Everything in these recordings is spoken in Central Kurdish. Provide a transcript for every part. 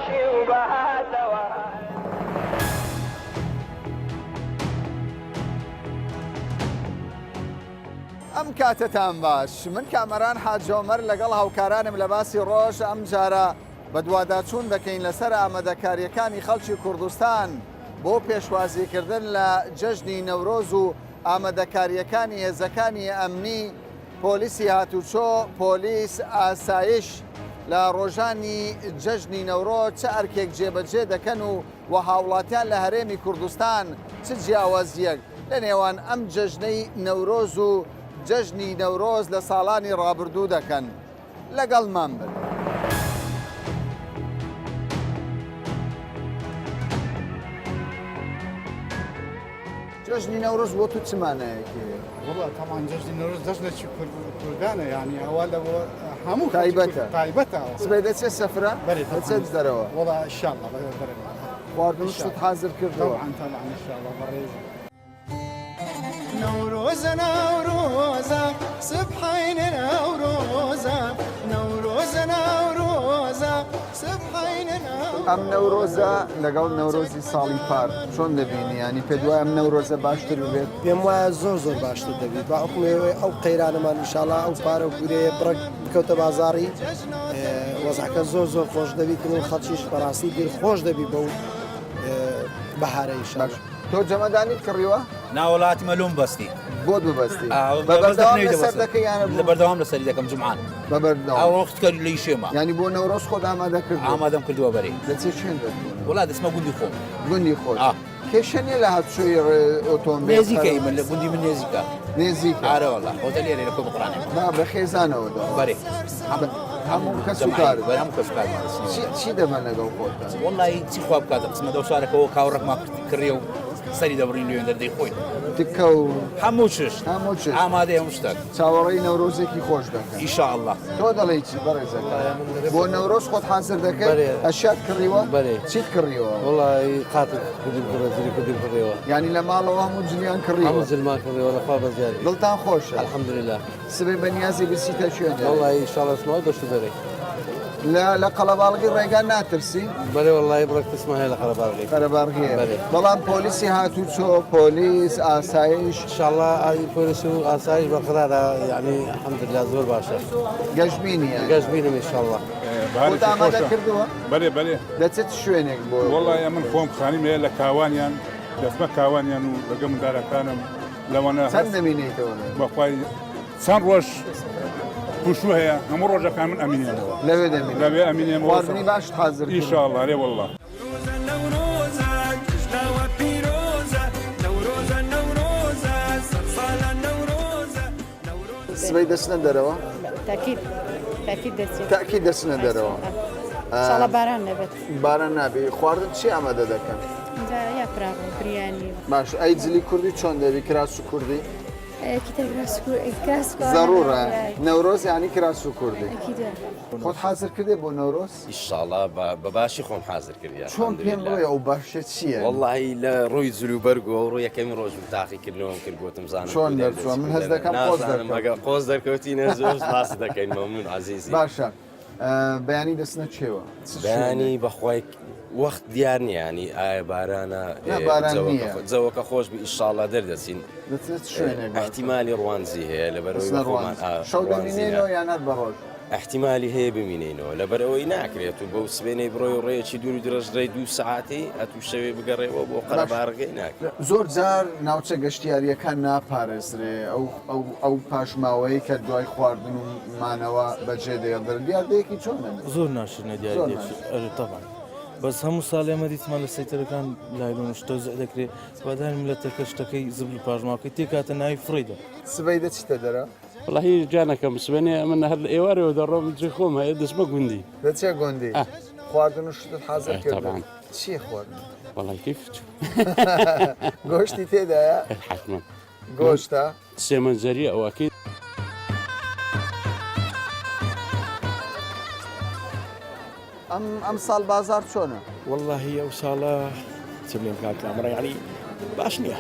خۆشی و بەهاتەوە ئەم کاتتان باش من کامەران حاجۆمەر لەگەڵ هاوکارانم لە باسی ڕۆژ ئەم جارە بە دوواداچوون دەکەین لەسەر ئامادەکاریەکانی خەڵکی کوردستان بۆ پێشوازیکردن لە جەژنی نەورۆز و ئامادەکاریەکانی هێزەکانی ئەمنی پۆلیسی هاتوچۆ پۆلیس ئاسایش لە ڕۆژانی جەژنی نەورۆز چه ئەرکێک جێبەجێ دەکەن و هاوڵاتیان لە هەرێمی کوردستان چ جیاوازیەک لە نێوان ئەم جەژنەی نەورۆز و جەژنی نەورۆز لە ساڵانی ڕابردوو دەکەن لەگەڵمان بن. جەژنی نەورۆز بۆ تو چمانەیەکی؟ والله طبعا جەژنی نەورۆز جەژنێکی کوردانە یعنی ئەوە لە هەموو تایبەتە سبەی دەچێت سەفرە دەچێت دەرەوە والله ئینشاءالله بەرەوە خواردنشت حازر کردەوە طبعا ئینشاءالله بەڕێز نوروز نوروزة سبحين نوروزة نوروز نوروزة سبحين نوروزة ئەم نەورۆزە لەگەڵ نەورۆزی ساڵی پار چۆن دەبینی ینی پێ دوای ئەم نەورۆزە باشتر بێت؟ پێم وایە زۆر باشتر دەبێت با ئەوێ ئەو قەیرانەمان ئینشاءالله ئەو پارە و گورەیە بڕک بکەوتە بازاڕی وەزعەکە زۆر خۆش دەبێت و خەڵکیش بەڕاستی دیر خۆش دەبی بەو بەهارە ئینشاءالله. تۆ جەمەدانیت کڕیوە؟ ناوەڵاتی مەلوم بەستی بۆ ببەستی بەردەوام لەسەری دەکەم جمعان بەبەردەوام ئەوڕۆختکە لی شێمە ینی بۆ نەورۆز خۆت ئامادە کرد ئامادەم کردووە بەری دەچێت چێن وڵا دەسمە گوندی خۆم گوندی خۆت کێشەنیە لە هاتوچۆی ئۆتۆمبیل نێزیکەی من لە گوندی من نێزیکە نێزیکە ئارەوەڵا خۆتە لێرە لە کۆ بقڕانێ با بە خێزانەوەدا بەرێ هەموو کەس و کار هەموو کەس کار چی دەبەن لەگەڵ خۆتە؟ وڵی چی خوا بکاتە قسمە دەو شارەکەەوە کاوڕێکما کڕێ و سەری دەبڕین لێن دەردەی خۆی تکە و هەموو چش ئامادەی هەموو شتێک چاوەڕێی نەورۆزێکی خۆش دەکەن ئیشاءالله تۆ دەڵێ چی بەڕێزەکە بۆ نەورۆز خۆت حازر دەکەیت ئەشیات کڕیوە چیت کڕیوە؟ وڵی قاتل کردی کڕیەوە ینی لە ماڵەوە هەموو جلیان کڕیوە هەموو زلمان کڕیەوە لەخوا بەزیاد دڵتان خۆشە الحەمدولله سبەی بەنیازی بچیتە شوێنێ وڵی ئینشاءالله سماوە دەشت دەرێ لە قەڵەباڵغی ڕێگان ناترسی؟ بەێ وڵی بڕک تسمە هەیە لە قەرەباغی قەرەباغیە بەڵام پۆلیسی هاتوچۆ پۆلیس ئاسایش انشاءالله ئای پۆلیس و ئاسایش بەقرارە یعنی الحەمدولله زۆر باشە گەشتبینیە گەشتبینم انشاءالله خۆت ئامادە کردووە؟ بەێ دەچێت شوێنێک بۆ وڵی من خۆم خانیم هەیە لە کاوانیان دەستمە کاوانیان و لەگە مندارەکانم لەوانە چەند دەمینێتەوە بەخوای چەند ڕۆژ تووشو هەیە هەموو ڕۆژەکان من ئەمینێنەوە لەوێ دەمین لەوێ ئەمینێمەوە خواردنی باش حازر ئینشاءالله لێ وەڵڵا سبەی دەچنە دەرەوە؟ تاکی دەچنە دەرەوە ساڵە باران نەبێت باران نابێ خواردن چی ئامادە دەکەن؟ یاپراغ بریانی باش ئەی جلی کوردی چۆن دەبی کراس و کوردی؟ ضرورە نەورۆز ینی کراس و کوردی خۆت حازر کردێ بۆ نەورۆز؟ ئیشاڵڵا بەباشی خۆم حازر کردیان چۆن پێم ڕۆیە ئەو باشە چییە؟ وەڵی لە ڕۆی زلوبەرگەوە ڕۆ یەکەمی ڕۆژ تاقیکردنەوەم کرد گوتم زانم چۆن دەرچووە من هەز دەکەم قۆز دەرکەوتینە زۆر باس دەکەین مەمنون عەزیزی باشە بەیانی دەچنە چێوە؟ بەیانی بەخوای وەخت دیار نیە ینی ئایا بارانە جەوەکە خۆش بی ئیشاڵڵا دەردەچین احتیمالی ڕوانزی هەیە لەبەرەوەی خۆمان شەو دەمینێنەوە یان نەت بە ڕۆژ؟ احتیمالی هەیە بمینینەوە لەبەرەوەی ناکرێت و بەو سبێنەی بڕۆی و ڕێیەکی دوور و درەژدەی 2 ساعتی ئەتو شەوێ بگەڕێەوە بۆ قەرەباڕگەی ناکرێت زۆر جار ناوچە گەشتیاریەکان ناپارێزرێ ئەو پاشماوەیە کە دوای خواردن و مانەوە بەجێ دەیەڵدر دیاردەیەکی چۆنە؟ زۆر ناشرنە دیاری تەبان بەس هەموو ساڵ ئێمە دیتمان لە سەیتەرەکان لایلۆن شتە دەکرێت وادان ملەتەکە شتەکەی زبل پاژماوەکەی تێکاتە ناوی فڕیدا سبەی دەچیتە دەرە؟ وڵی جانەکەم سبێنێ ئەمە هەر لە ئێوارەوە دەڕۆم جێ خۆم هەیە دەستمە گوندی دەچێ گوندی خواردن و شتت حازر کردن چی خواردن؟ وڵی کیف گۆشتی تێدایە؟ حتمما گۆشتە؟ سێمەنجەری ئەوەکەی ئەم ساڵ بازار چۆنە؟ والله ئەو ساڵە چ بڵێم کاک ئەمڕە یعنی باش نییە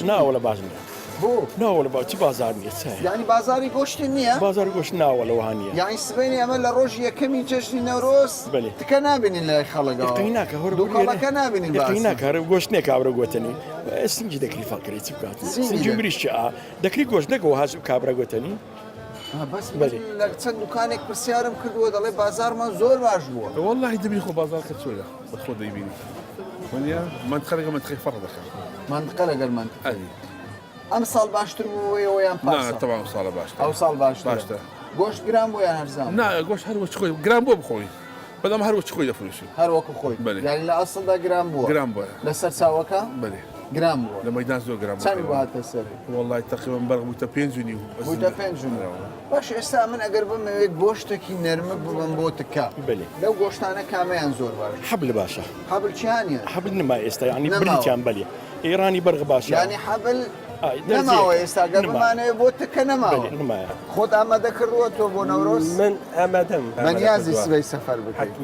ناوە لە باش نییە بۆ ناوەڵە باچی بازار نیە چای یعنی بازاری گۆشتی نییە بازار گۆشت ناوەڵەوانە یعنی سبەینی ئەمە لە ڕۆژ یەکەمی جەژنی نەورۆز بەێ تکە نابینین لای خەڵگەوە ناکە دووقەڵەکە نابینین ناکارە گۆشت نێک کابرا گوتنی سنجی دەکری فەڵکری چی بکات سنجی مریشی دەکری گۆشت نەکەەوە هاز کابرا گوتنی بەس لە چەند دوکانێک پرسیارم کردووە دەڵێ بازارمان زۆر باش بووە والله دەبی خۆ بازار کرد چۆە بەخۆ دەیبینی ونیا منطقەکە منطقەی فەڕ دەکەم منطقە لەگەر منطقە ئەم ساڵ باشتر بووەوە یان نا طبعا ساڵە باشتر ئەو ساڵ باشتر گۆشت گران بۆ یان هەرزان نا گۆشت هەروەچ خۆی گران بۆ بخۆی بەڵام هەروەچ خۆی دەفرۆشی هەر وەکو خۆی یعنی لە ئەسڵدا گران بووە گران بووە لەسەر چاوەکە بەێ گران بووە لە مەدان زۆر گران چەند بواتە سەر والله تقریبا بەرق بووتە 5 نیو بووتە 5 باش ئێستا من ئەگەر بمەوێت گۆشتێکی نەرمە ببم بۆ تکە لەو گۆشتانە کامەیان زۆر باش حەبل باشە حەبل چیانە حەبل نما ئێستا ینی بریتیان بەلیە ئێرانی بەرغ باشە ینی حەبل نەماوە ئێستا گەر بمانەوێت بۆ تکە نەماوە خۆت ئامادە کردووە تۆ بۆ نەورۆز من ئامادەم بەنیازی سبەی سەفەر بکەیت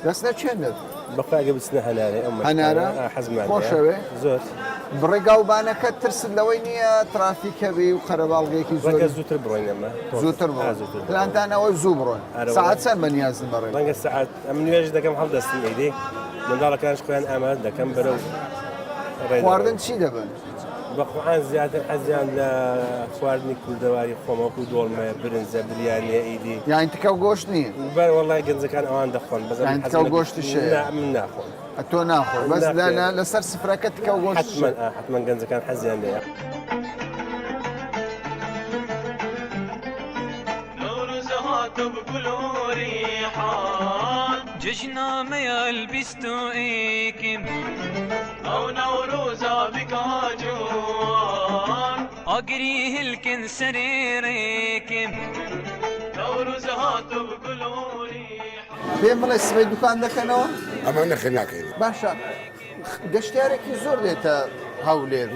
دەست نەچێنێت بەخواگە بچنە هەنارێ هەنارە حەزمان خۆشەوێ زۆر بڕێگاوبانەکە ترسد لەوەی نییە ترافیکە بێ و خەرەباڵغێکی زۆر زووتر بڕۆینەمە زووتر پلانتانەوە زوو بڕۆن ساعت چەند بەنیازم بەڕێ ڕەنگە سعات ئەم نوێژ دەکەم هەڵدەستم ئەیدێ منداڵەکانش خۆیان ئامادە دەکەم بەرەو خواردن چی دەبن؟ بەخواان زیاتر حەزیان لە خواردنی کوردەواری خۆمەکو دۆڵمە برنجە بریانە ئیدی یان تکە و گۆشت نییە بەر وەڵای گەنجەکان ئەوان دەخۆن بەزان تکە و گۆشتی شێ من ناخۆم تۆ ناخۆ بەس لەسەر سفرەکە تکە و گۆشت حتمما گەنجەکان حەزیان لێە جشنا يلبستو إيكم أو نوروزا بكاجون أقريه الكن سريريكم نوروزا هاتو بقلوري پێم بڵێ سبەی دوکان دەکەنەوە؟ ئەمە نەخێ ناکەین باشە گەشتارێکی زۆر دێتە هەولێر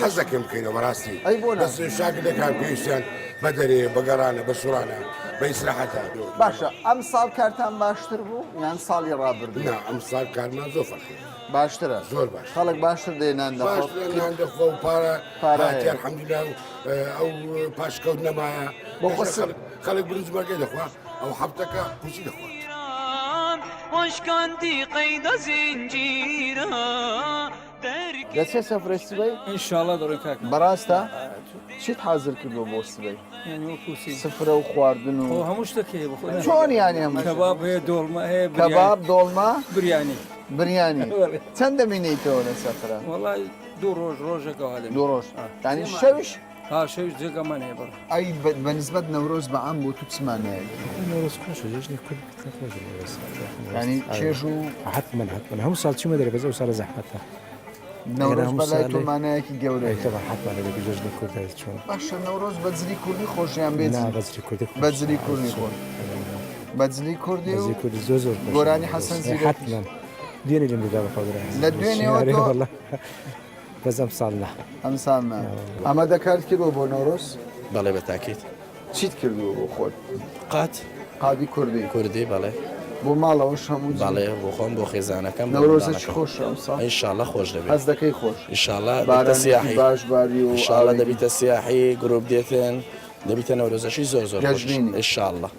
حەز دەکەم بکەینەوە بەڕاستی بەس شاگردەکان پێویستیان بە دەرێ بە گەڕانە بە سوورانە بە ئیسراحەتە باشە ئەم ساڵ کارتان باشتر بوو یان ساڵی ڕابردوو ئەم ساڵ کارمان زۆر فەرقی باشترە زۆر باش خەڵک باشتر دێنان باشیان دەخۆ و پارەتی الحەمدوللا ئەو پاشکەوت نەمایە خەڵک برنجمەکەی دەخوا ئەو حەفتەکە پوچی دەخوا واشكانتي قيد زنجيرا دەچێت سەفرە سبەی؟ ئینشاڵڵا دەڕۆی کاک بەڕاستە چیت حازر کردووە بۆ سبەی؟ سفرە و خواردن و هەموو شتێک چۆن یانی هەموو کەباب هەیە دۆڵمە هەیە کەباب دۆڵمە بریانی چەند دەمینیتەوە لە سەفرە؟ وەڵای دوو ڕۆژێکەوە هەڵێ دوو ڕۆژ یانی شەویش؟ شەویش جێگەمان هەیە بڕ ئەی بەنسبەت نەورۆز بەعام بۆ تو چمانەیە ینی چێژ و حتما هەموو ساڵ چیمە دەرە بەزە و ساڵە زەحمەتە نەورۆز بەلای تۆمانایەکی گەورەی حتما لەبی جژنی کوردای چۆن باشە نەورۆز بەجلی کوردی خۆشیان بێت بەجلی کوردی بەجلی کوردی خۆن بەجلی کوردی و زۆر گۆرانی حەسەن زیرەک حتما دوێنێ لێم بدا بە خۆدرا لە دوێنێەوە بەزەم ساڵنا ئەم ساڵنا ئەمە دەکات کردوە بۆ نەورۆز بەڵێ بە تاکیت چیت کردووە بۆ خۆت قادی کوردی بەڵێ بۆ ماڵەوەش هەموو بەڵێ بۆ خۆم بۆ خێزانەکەم نەورۆزەی خۆش ئینشاءڵڵا خۆش دەبێت هەز دەکەی خۆش ئینشاءڵڵا سیاحی باش باری و ئینشاءڵڵا دەبیتە سیاحی گروپ دێتن دەبیتە نەورۆزەشی زۆر خۆش ئینشاءڵڵا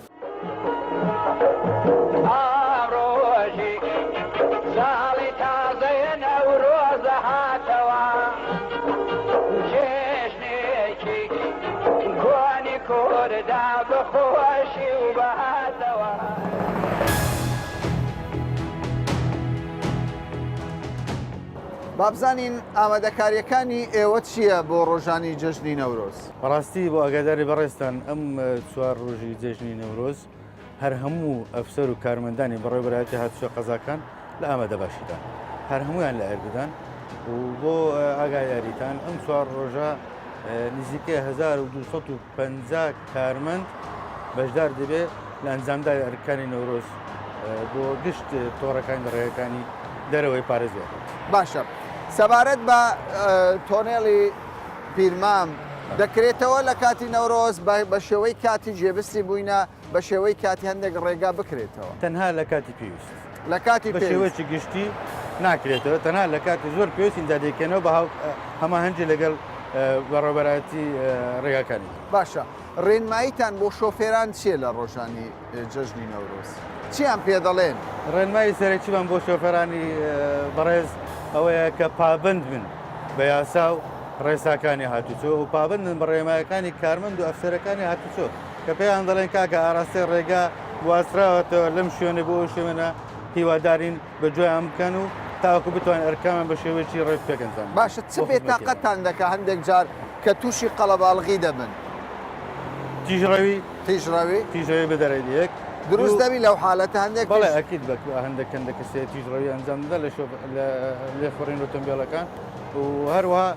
بابزانین ئامادەکاریەکانی ئێوە چییە بۆ ڕۆژانی جەژنی نەورۆز؟ بەڕاستی بۆ ئاگاداری بەڕێستان ئەم چوار ڕۆژی جەژنی نەورۆز هەر هەموو ئەفسەر و کارمەندانی بەڕێوەبەرایەتی هاتووە قەزاکان لە ئامادە باشیدا هەر هەمویان لە ئەرگدان و بۆ ئاگاداریتان ئەم چوار ڕۆژە نزیکەی 1250 کارمەند بەشدار دەبێت لە ئەنجامداری ئەرکانی نەورۆز بۆ گشت تۆڕەکانی ڕێەکانی دەرەوەی پارێزیێت باشە سەبارەت بە تۆنێڵی پیرمام دەکرێتەوە لە کاتی نەورۆز بە شێوەی کاتی جێبستی بووینە بە شێوەی کاتی هەندێک ڕێگا بکرێتەوە تەنها لە کاتی پێویست لە کاتی بە شێوەیەکی گشتی ناکرێتەوە تەنها لە کاتی زۆر پێویستین دادێکێنەوە بە هەما هەنجی لەگەڵ بەڕێوەبەرایەتی ڕێگاکانی. باشە ڕێنماییتان بۆ شۆفێران چیە لە ڕۆژانی جەژنی نەورۆز؟ چیان پێ دەڵێن؟ ڕێنمایی سەرەکیمان بۆ شۆفێرانی بەڕێز ئەوەیە کە پابند بن بە یاسا و ڕێساکانی هاتوچۆ و پابندن بە ڕێمایەکانی کارمەند و ئەفسەرەکانی هاتوچۆ کە پێیان دەڵێن کاکە ئاراستەی ڕێگا واسراوەتەوە لەم شوێنە بۆ شوێنە هیوادارین بە جۆیان بکەن و تاوەکو بتوانین ئەرکامان بە شێوەیەکی ڕێک پێکەنجان. باشە چ بێتاقەتان دەکە هەندێک جار کە تووشی قەڵەباڵغی دەبن؟ تیژڕەوی بە دەرەی یەک دروست دەبی لەو حالەتە هەندێک بەڵێ ئەکید بە هەندێک کەسێ تیژڕەوی ئەنجامدا لە لێخۆڕین ئۆتۆمبیلەکان و هەروەها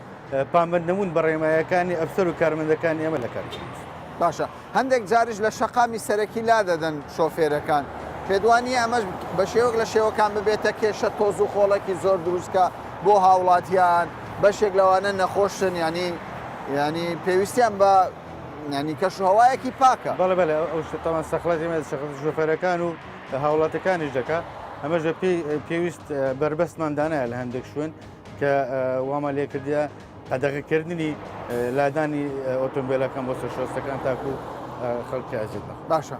پامبەند نەمون بە ڕێمایەکانی ئەفسەر و کارمەندەکانی ئێمە لە کار. باشە هەندێک جاریش لە شەقامی سەرەکی لا دەدەن شۆفێرەکان پێدوانی ئەمەش بە شێوەک لە شێوەکان ببێتە کێشە تۆز و خۆڵێکی زۆر دروستکە بۆ هاوڵاتیان بەشێک لەوانە نەخۆشن ینی پێویستیان بە ینی کەشوهەوایەکی پاکە. بەڵێ بەڵێ ئەو شتەمان سەخڵاتی مە شۆفێرەکان و هاوڵاتەکانیش دەکا ئەمەش پێویست بربەستماندانایە لە هەندێک شوێن کە واما لێکردە قەدەغەکردنی لادانی ئۆتۆمبیلەکان بۆ سەرشۆستەکان تاکو خەڵکی ئاجێتە. باشە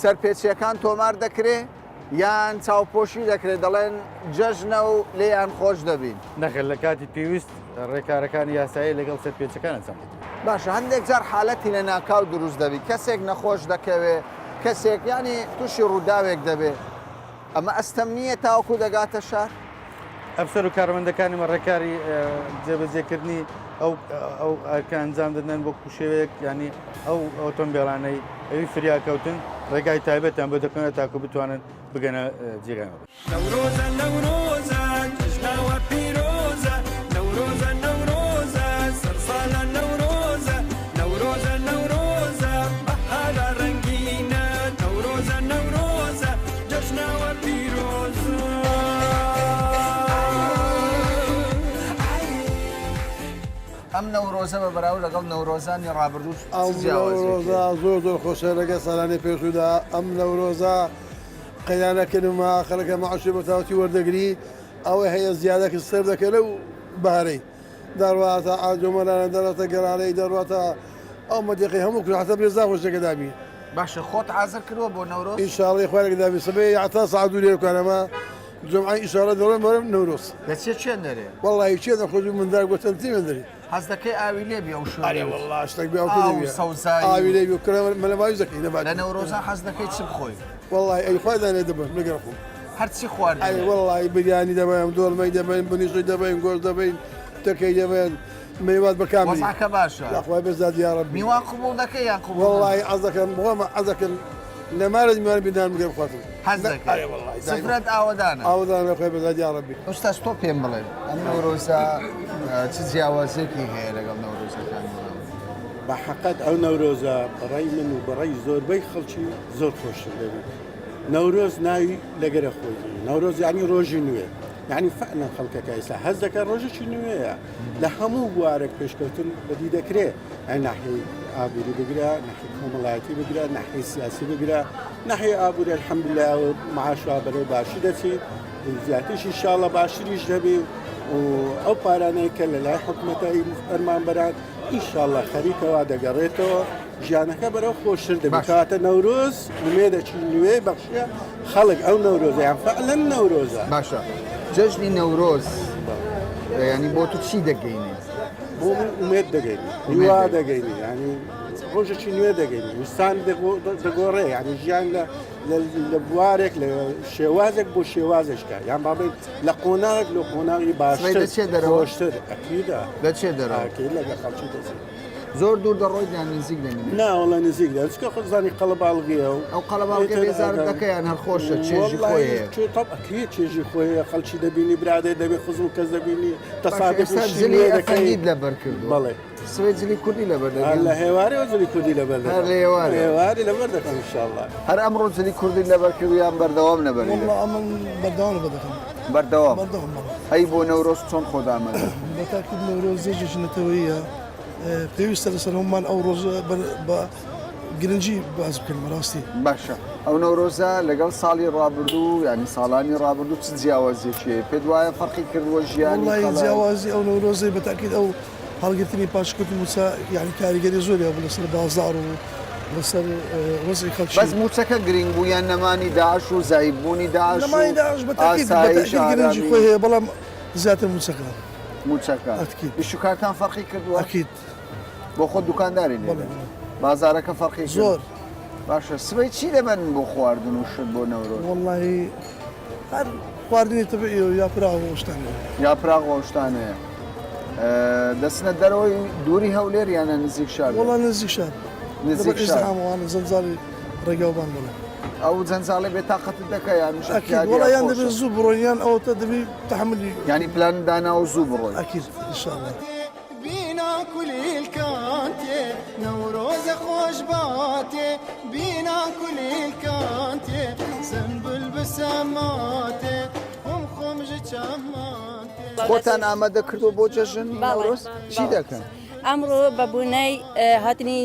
سەرپێچیەکان تۆمار دەکرێ یان چاوپۆشی دەکرێت دەڵێن جەژنە و لێیان خۆش دەبین. نەخێر لە کاتی پێویست ڕێکارەکانی یاسایی لەگەڵ سەرپێچەکان چەند. باشە هەندێک جار حالەتی لە ناکاو دروست دەبی کەسێک نەخۆش دەکەوێ کەسێک ینی تووشی ڕووداوێک دەبێت ئەمە ئەستەم نییە تاوەکو دەگاتە شار؟ ئەفسەر و کارمەندەکانی ڕێکاری جێبەجێکردنی ئەو ئەنجام دەدەن بۆ کوشێوەیەک ینی ئەو ئۆتۆمبیلانەی ئەوی فریاکەوتن ڕێگای تایبەتیان بۆ دەکەنە تاکو بتوانن بگەنە جێگانەوە. نەورۆزە نەورۆزە جژناوە پیرۆزە نەورۆزە نەورۆزە سەرساڵە نەورۆزە نەورۆزە نەورۆزە بەهارە ڕەنگینە نەورۆزە نەورۆزە جژناوە پیرۆزە. ئەم نەورۆزە بە بەراورد لەگەڵ نەورۆزانی ڕابردوو ئەوڕۆزە زۆر خۆشە لەگە ساڵانی پێشودا ئەم نەورۆزە قەیانەکردمە خەڵەکە مەعاشی بە تاوەتی وەردەگری ئەوەی هەیە زیادەکە سەر دەکە لەو بارەی دەڕواتە ئاجۆمەلانە دەڕاتە گەرانەی دەڕاتە ئەو مەدیقی هەموو کوحتە برێزا خۆشەکە دابی. باشە خۆت حازر کردووە بۆ نەورۆز؟ ئینشاڵی خوارێک دابی سبەی عتا سعد و لێکانەمە جمعی ئیشارە دەڵێن بەرەم نەورۆز. دەچێت چێن دەرێ؟ وەڵی چێ دەخۆش مندار گوتەنتی من دەری. حەز دەکەی ئاوی لێ بێ ئەو شوێنێ وەڵا شتێک بێ ئاوی لێ بێ کرە مەلەماوی دەکەی نەبات. لە نەورۆزە حەز دەکەی چ بخۆی؟ وەڵی ئەی خوای دانێ دەبم لەگەڵ خۆم. هەرچی خوارد. ئەی وەڵی بریانی دەبین دۆڵمەی دەبین بنیشی دەبین گۆشت دەبین تەکەی دەبین میوات بەکامی. وەزعەکە باشە. لەخوای بەزاد یا ڕەبی. میوان قبوڵ دەکەی یان قبوڵ؟ وەڵی حەز دەکەم بۆمە حەز دەکەم لەمارە میوان بینان بگەم خواتم. حەز دەکەی؟ سفرەت ئاوەدانە؟ ئاوەدانە لەخوای بەزاد یا ڕەبی. ئوستاز تۆ پێم بڵێ ئەم نەورۆزە چ جیاوازێکی هەیە لەگەڵ نەورۆزەکانی؟ بەحەقەت ئەو نەورۆزە بەڕای من و بەڕای زۆربەی خەڵکی زۆر خۆشتر دەبێت. نەورۆز ناوی لەگەرە خۆی نەورۆز یعنی ڕۆژی نوێ یعنی فعلا خەڵکەکە ئێستا هەز دەکە ڕۆژێکی نوێیە لە هەموو بوارێک پێشکەوتن بەدی دەکرێت ناحیەی ئابووری بگرە ناحیەی کۆمەڵایەتی بگرە ناحیەی سیاسی بگرە ناحیەی ئابووری الحەمدوللا و معاشوا بەرەو باشی دەچێت زیاتریش ئینشاڵڵا باشتریش دەبێ و ئەو پارانەیە کە لە لای حکومەتایی فەرمانبەران ئینشاڵڵا خەریکەوە دەگەڕێتەوە ژیانەکە بەرەو خۆشتر دەبێت کاتە نەورۆز ومێدەچی نوێ بەخشە خەڵک ئەو نەورۆزە یان فعلەن نەورۆزە. باشە جەژنی نەورۆز ینی بۆ تو چی دەگەینی؟ بۆ من ومێد دەگەینی هیوا دەگەینی ینی ڕۆژێکی نوێ دەگەینی وستان دەگۆڕێ ینی ژیان لە بوارێک لە شێوازێک بۆ شێوازشکە یان باڵێن لە قۆناغێک لە قۆناغی باشتر خۆشتر ئەکیدا دەچێت دەرەوە لەگە خەڵکی دەچێت. زۆر دوور دەڕۆیت یان نزیک دەمێنێت؟ ناوەڵە نزیک دە چکە خۆزانی قەڵەباڵغیە و ئەو قەڵەباڵغی بێزارت دەکەیان هەر خۆشە چێژی خۆیە ئەکیێ چێژی خۆیە خەڵکی دەبینی برادێ دەبێت خزم کەس دەبینی تەسادفی ئەفەندید لەبەر کردو. بەڵێ سوێ جلی کوردی لەبەر لە هێواری و جلی کوردی لەبەر هێواری لەبەر دەکەم ئینشاءڵڵا. هەر ئەمڕۆ جلی کوردی لەبەر کردو یان بەردەوام لەبەر؟ من بەردەوام لەبەر دەکەم. بەردەوام ئەی بۆ نەورۆز چۆن خۆدامەدە؟ بەتاکید نەورۆز جێژنەتەوەیە پێویستە لەسەر هەمومان ئەو ڕۆژە بە گرنگی باز بکەن بەڕاستی. باشە ئەو نەورۆزە لەگەڵ ساڵی ڕابردوو ینی ساڵانی ڕابردوو چ جیاوازێکیە پێ دوایە فەرقی کردووە ژیانی؟ جیاوازی ئەو نەورۆزەی بەتاکید ئەو هەڵگرتنی پاشکوتی موچە یعنی کاریگەری زۆری بوو لەسەر بازار و لەسەر وەزی خەڵکی بەس موچەکە گرنگ بوو یان نەمانی داعش و زایبوونی داعش و نەمانی داعش بەتاکید گرنگی خۆی هەیە بەڵام زیاتر موچەکە بیشوکارتان فەرقی کردووە ئەکید بۆ خۆ دوکانداری لێ بازارەکە فەرقی زۆر باشە سبەی چی دەبەن بۆ خواردن و شت بۆ نەورۆز وەڵڵاهی هەر خواردنی تەبیعی و یا پراغ و شتانەیە یا پراغ و شتانەیە دەچنە دەرەوەی دووری هەولێر یانە نزیک شار وەڵا نزیک شار نزیک شار هەمووانە زەنجاڵی ڕێگاوبان بڵێ ئەو جەنجاڵی بێتاقەتت دەکە یان وەڵا یان دەبێت زوو بڕۆین یان ئەوتە دەبی تەحملی ینی پلان دانا و زوو بڕۆین ئەکید ئینشاءالله بينا كل الكانتي نوروز خوش باتي بينا كل الكانتي سنبل بسماتي خمج چماتي خۆتان ئامادە کردو بۆ جەژن نەورۆز چی دەکەن؟ ئەمڕۆ بەبوونەی هاتنی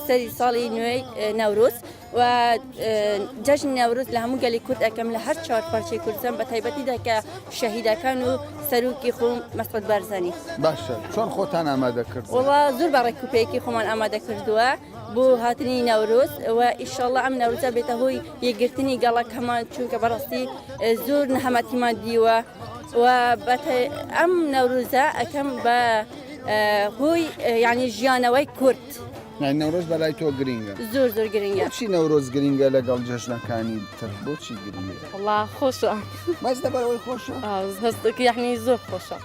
سەری ساڵی نوێی نەورۆز و جەژن نەورۆز لە هەموو گەلی کورد ئەەکەم لە هەر چوار پارچەی کوردستان بە تایبەتی دەکە شەهیدەکان و سەرروکی خۆم مەسعود بارزانی باشە چۆن خۆتان ئامادە کرد؟ وڵا زۆر بە ڕێکوپەیەکی خۆمان ئامادە کردووە بۆ هاتنی نەورۆز و ئیشەڵڵا ئەم نەورۆزە بێتە هۆی یەکگرتنی گەڵەکەمان چونکە بەڕاستی زۆر نەهەمەتیمان دیوە و ئەم نەورۆزە ئەەکەم بە هۆی یعنی ژیانەوەی کورد نەورۆز بەلای تۆ گرینگە زۆر گرنگە چی نەورۆز گرینگە لەگەڵ جەژنەکانی تر بۆچی گرنگە؟ وڵا خۆشە بەس دەبەرەوەی خۆشە؟ هەستەکە یعنی زۆر خۆشە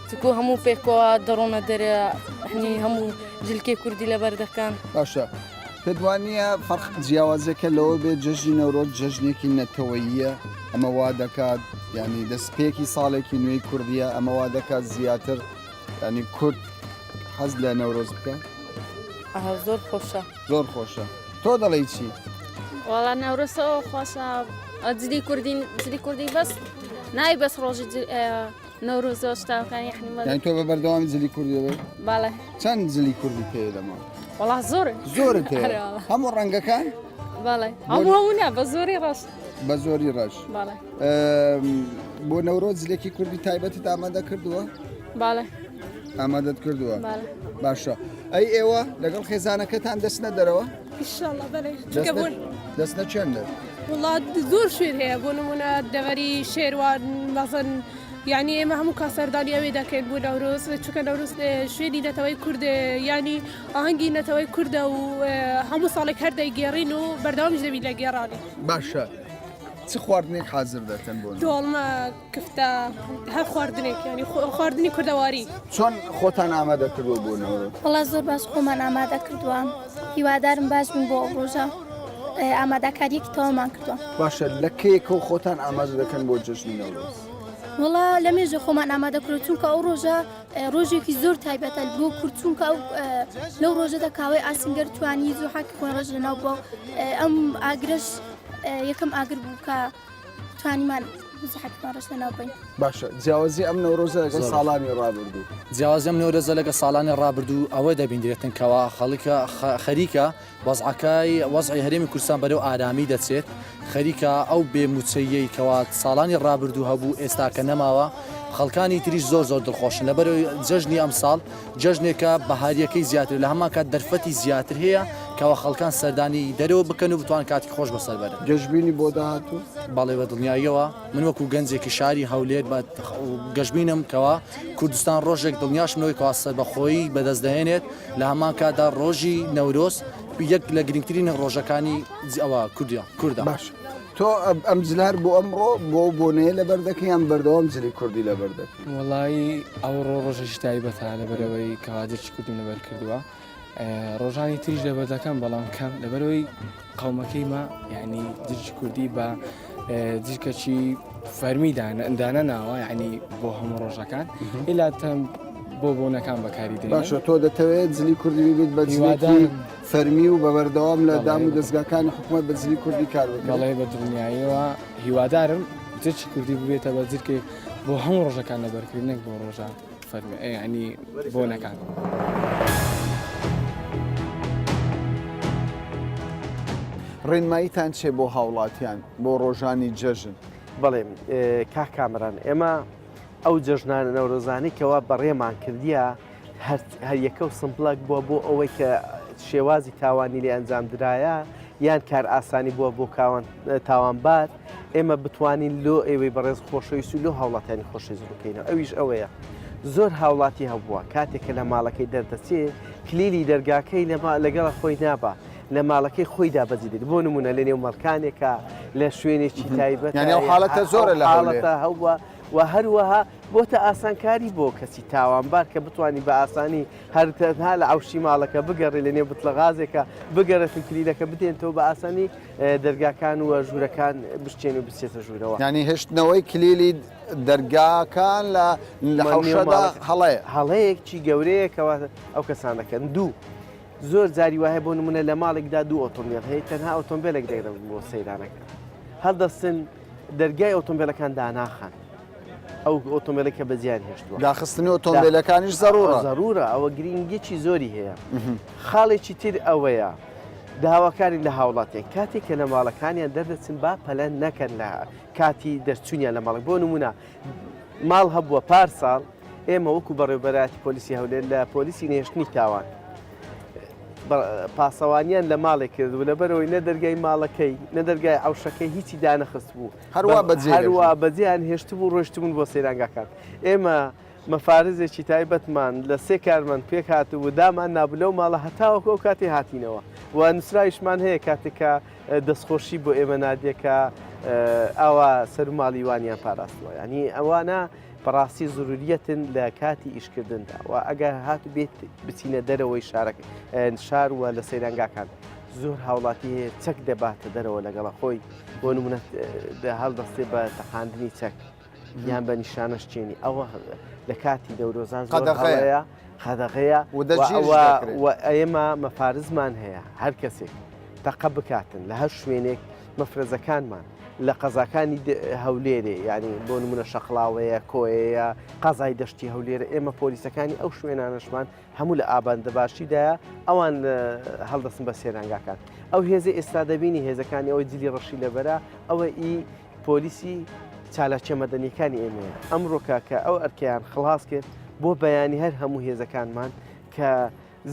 چکو هەموو پێکەوە دەڕۆنە دەرە هەموو جلکەی کوردی لەبەر دەکەن باشە پێدوانیە فەرق جیاوازەکە لەوە بێت جەژنی نەورۆز جەژنێکی نەتەوەییە ئەمە وا دەکات ینی دەستپێکی ساڵێکی نوێی کوردیە ئەمە وا دەکات زیاتر ینی کورد حەز لە نەورۆز بکە؟ زۆر خۆشە زۆر خۆشە تۆ دەڵێی چی؟ وەڵا نەورۆزەوە خۆشە جلی کوردی بەس نای بەس ڕۆژی نەورۆزەوە شتاوەکانی یعنی تۆ بە بەردەوامی جلی کوردی دەبێت؟ باڵێ چەند جلی کوردی پێ لەما؟ وەڵا زۆرت هەیە هەموو ڕەنگەکان؟ باڵێ هەمووە بە زۆری ڕەش بە زۆری ڕەش باڵێ بۆ نەورۆز جلێکی کوردی تایبەتت ئامادە کردووە؟ باڵێ ئامادەت کردووە؟ باشە ئەی ئێوە لەگەڵ خێزانەکەتان دەستنە دەرەوە؟ ئیشاڵڵا بەڵێ دەستنە چەندە؟ وڵات زۆر شوێن هەیە بۆ نمونە دەوەری شێوان مەزن یعنی ئێمە هەموو کاسەردانی ئەوێ دەکەین بۆ نەورۆز چونکە نەورۆز شوێنی نەتەوەی کوردە ینی ئاهەنگی نەتەوەی کووردە و هەموو ساڵێک هەر دەیگێڕین و بەردەوامیش دەبی لە گێڕانی باشە چ خواردنێک حازر دەکەن بۆ دۆڵمە کفتە هەر خواردنێک ینی خواردنی کوردەواری چۆن خۆتان ئامادە کردووە بۆ نەورۆز؟ وڵا زۆر باش خۆمان ئامادە کردووە هیوادارم باش بن بۆ ڕۆژە ئامادەکاریەکی تەوامان کردووە باشە لە کەیەکە و خۆتان ئامادە دەکەن بۆ جەژنی نەورۆز؟ وڵا لە مێژە خۆمان ئامادە کرد چونکە ئەو ڕۆژە ڕۆژێکی زۆر تایبەتە بۆ کورد چونکە ئەو لەو ڕۆژەدا کاوەی ئاسینگەر توانی زوو حەقی خۆی ڕێژ لەناو بۆ ئەم ئاگرش یەکەم ئاگر بوو کە توانیمان حەقیمان ڕێژ لەناو بین باشە جیاوازی ئەم نەورۆزە لەگەڵ ساڵانی ڕابردوو جیاوازی ئەم نەورۆزە لەگە ساڵانی ڕابردوو ئەوەی دەبینرێتن کەوا خەڵکە خەریکە وەزعەکەی وەزعی هەرێمی کوردستان بەرەو ئارامی دەچێت خەریکە ئەو بێموچەیەی کەوا ساڵانی ڕابردوو هەبوو ئێستاکە نەماوە خەڵکانی تریش زۆر دڵخۆشن لەبەرەوەی جەژنی ئەمساڵ جەژنێکە بەهاریەکەی زیاتر لە هەمان کات دەرفەتی زیاتر هەیە کەوا خەڵکان سەردانی دەرەوە بکەن و بتوان کاتی خۆش بەسەر بەرن گەشتبینی بۆ داهاتوو باڵێ بە دڵنیاییەوە من وەکو گەنجێکی شاری هەولێر گەشتبینم کەوا کوردستان ڕۆژێک دڵنیاشمەوەی کەوا سەربەخۆیی بەدەستدەهێنێت لە هەمان کادا ڕۆژی نەورۆز یەک لە گرنگترین ڕۆژەکانی ئەوە کووردا باش تۆ ئەم جلار بۆ ئەمڕۆ بۆ بۆنەیە لە بەردەکەی یان بەردەوام جلی کوردی لە بەردەکەی وەڵی ئەو ڕۆژەشی تایبەتە لەبەرەوەی کەوادرچی کوردی لەبەر کردووە ڕۆژانی تریش لەبەردەکەم بەڵام کەم لەبەرەوەی قەومەکەی ما یعنی درچی کوردی بە جرکەچی فەرمی دانە ناوە یعنی بۆ هەموو ڕۆژەکان ئیلاتەم بۆ بۆنەکان بەکاری دێن باشە تۆ دەتەوێت جلی کوردی بێت بە جوادان فەرمی و بە بەردەوام لە دام و دەستگاکانی حکوومەت بە جلی کوردی کار بکەن بەڵێ بە دڵنیاییەوە هیوادارم جرچی کوردی ببێتە بە جرکێک بۆ هەموو ڕۆژەکان لەبەرکردنێک بۆ ڕۆژە فەرمی ینی بۆنەکان. ڕێنماییتان چێ بۆ هاوڵاتیان بۆ ڕۆژانی جەژن؟ بەڵێ کاک کامران ئێمە ئەو جەژنانە نەورۆزانی کەوا بەڕێمان کردیە هەر یەکە و سمپڵک بووە بۆ ئەوەی کە شێوازی تاوانی لێ ئەنجام درایە یان کار ئاسانی بووە بۆ تاوانبار ئێمە بتوانین لۆ ئێوەی بەڕێز خۆشەویست و لۆ هاوڵاتیانی خۆشەویست بکەینەوە ئەویش ئەوەیە زۆر هاوڵاتی هەبووە کاتێککە لە ماڵەکەی دەردەچێت کلیلی دەرگاکەی لەگەڵە خۆی نابە لە ماڵەکەی خۆی دابەزی دێت بۆ نمونە لە نێو مەڵکانێکە لە شوێنێکی تایبەت یعنی ئەو حاڵەتە زۆرە لە حاڵەتە هەوە و هەروەها بۆتە ئاسانکاری بۆ کەسی تاوانبار کە بتوانانی بە ئاسانی هەرتەنها لە عوشی ماڵەکە بگەڕی لە نێو بتلەغازێکە بگەڕێتن کلیلەکە بدێنەوە بە ئاسانی دەرگاکان و ژوورەکان بشتێن و بچێتە ژوورەوە ینی هێشتنەوەی کلیلی دەرگاکان لە حوشەدا هەڵەیەکی گەورەیەکەوە ئەو کەسانەکەن دوو زۆر جاری وایە بۆ نمونە لە ماڵێکدا دوو ئۆتۆمبیل هەیە تەنها ئۆتۆمبیلێک دەگرن بۆ سەیرانەکە هەڵدەستن دەرگای ئۆتۆمبیلەکان داناخان ئەو ئۆتۆمبیلەکە بە زیان هێشتووە داخستنی ئۆتۆمبیلەکانیش زەڕورە ئەوە گرنگێکی زۆری هەیە خاڵێکی تر ئەوەیە داواکاری لە هاوڵاتیان کاتێک کە لە ماڵەکانیان دەردەچن با پەلەن نەکەن لە کاتی دەرچوونیان لە ماڵک بۆ نمونە ماڵ هەبووە پارساڵ ئێمە وەکو بەڕێوەبەراتی پۆلیسی هەولێر لە پۆلیسی نێشتنی تاوان پاسەوانیان لە ماڵێک کردو لەبەرەوەی نە دەرگای ماڵەکەی نە دەرگای عوشەکەی هیچی دانەخست بوو هەروە بەجێیان هێشت بوو ڕۆشتبوون بۆ سەیرانگاکان ئێمە مەفارزێکی تایبەتمان لە سێ کارمەند پێک هاتوو دامان نابلە و ماڵە هەتاوەکە ئەو کاتی هاتینەوە و نووسراویشمان هەیە کاتێکە دەستخۆشی بۆ ئێمە نادێکە ئەوە سەرماڵی وانیان پاراستەوە ینی ئەوانە بەڕاستی زروریەتن لە کاتی ئیشکردندا و ئەگەر هاتو بێت بچینە دەرەوەی شار وە لە سەیرانگاکان زۆر هاوڵاتی هەیە چەک دەباتە دەرەوە لەگەڵە خۆی بۆ نمونە هەڵدەستێ بە تەقاندنی چەک یان بە نیشانەشتێنی ئەوە لە کاتی دەورۆزان زۆرەیە خەدەغەیە و ئێمە مەفارزمان هەیە هەر کەسێک تەقە بکاتن لە هەر شوێنێک مەفرەزەکانمان لە قەزاکانی هەولێرێ ینی بۆ نمونە شەقڵاوەیە کۆیەیە قەزای دەشتی هەولێرە ئێمە پۆلیسەکانی ئەو شوێنانەشمان هەموو لە ئاباندەباشیدایە ئەوان هەڵدەسن بە سێرانگاکان ئەو هێزە ئێستا دەبینی هێزەکانی ئەوەی جلی ڕەشی لەبەرە ئەوە ئی پۆلیسی چالاکیە مەدەنیەکانی ئێمەیە ئەمڕۆکە کە ئەو ئەرکیان خلاص کرد بۆ بەیانی هەر هەموو هێزەکانمان کە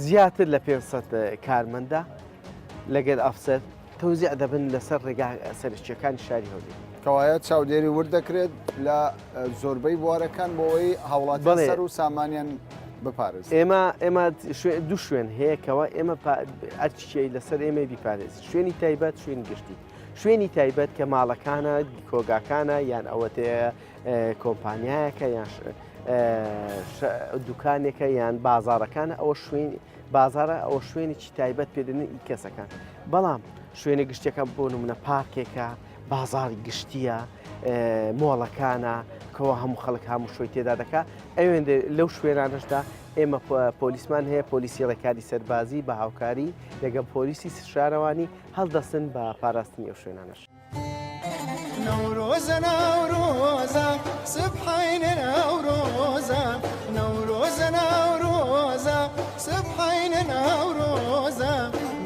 زیاتر لە 500 کارمەندە لەگەل ئەفسەر تەوزیع دەبن لەسەر ڕێگا سەرچیەکانی شاری هەولێر کەوایە چاودێری ورد دەکرێت لە زۆربەی بوارەکان بۆەوەی هاوڵاتی سەر و سامانیان بپارێز ئێمە دوو شوێن هەیەکەوە ئێمە ئەرچی لەسەر ئێمە بیپارێز شوێنی تایبەت شوێن گشتی شوێنی تایبەت کە ماڵەکانە کۆگاکانە یان ئەوەتەیە کۆمپانیایەکە یان دوکانێکە یان بازارەکانە ئەوە شوێن بازارە ئەوە شوێنێکی تایبەت پێدەن ئی کەسەکان بەڵام شوێنە گشتەکە بۆ نمونە پارکێکە بازاری گشتیە مۆڵەکانە کەەوە هەموو خەڵک هەموو شوی تێدا دەکات ئەوێندە لەو شوێنانشدا ئێمە پۆلیسمان هەیە پۆلیسی ڕێکاری سەربازی بە هاوکاری لەگەڵ پۆلیسی شارەوانی هەڵدەستن بە پاراستنی ئەو شوێنانش نوروز نوروزە سبحینە نوروزە نوروز نوروزە سبحینە نوروزە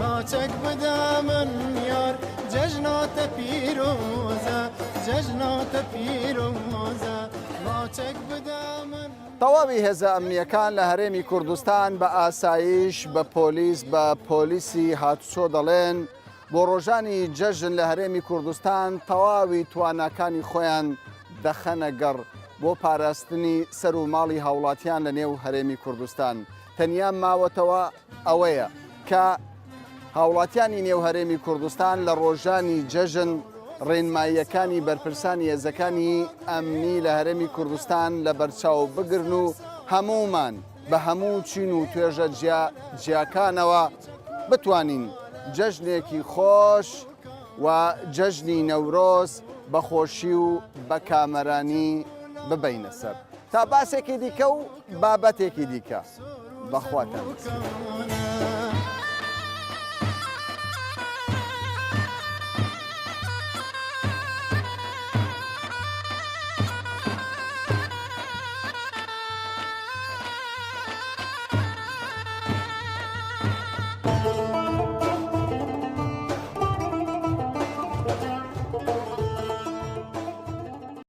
ماچەک بدە من یار جەژناتە پیرۆزە جەژناتە پیرۆزە ماچەک بدە من تەواوی هێزە ئەمنیەکان لە هەرێمی کوردستان بە ئاسایش بە پۆلیس بە پۆلیسی هاتوچۆ دەڵێن بۆ ڕۆژانی جەژن لە هەرێمی کوردستان تەواوی تواناکانی خۆیان دەخەنە گەڕ بۆ پاراستنی سەر و ماڵی هاوڵاتیان لە نێو هەرێمی کوردستان تەنیا ماوەتەوە ئەوەیە کە هاوڵاتیانی نێو هەرێمی کوردستان لە ڕۆژانی جەژن ڕێنماییەکانی بەرپرسانی هێزەکانی ئەمنی لە هەرێمی کوردستان لە بەرچاو بگرن و هەمومان بە هەموو چین و توێژە جیاکانەوە بتوانین جەژنێکی خۆش و جەژنی نەورۆز بەخۆشی و بە کامەرانی ببینە سەر تا باسێکی دیکە و بابەتێکی دیکە بەخواتان.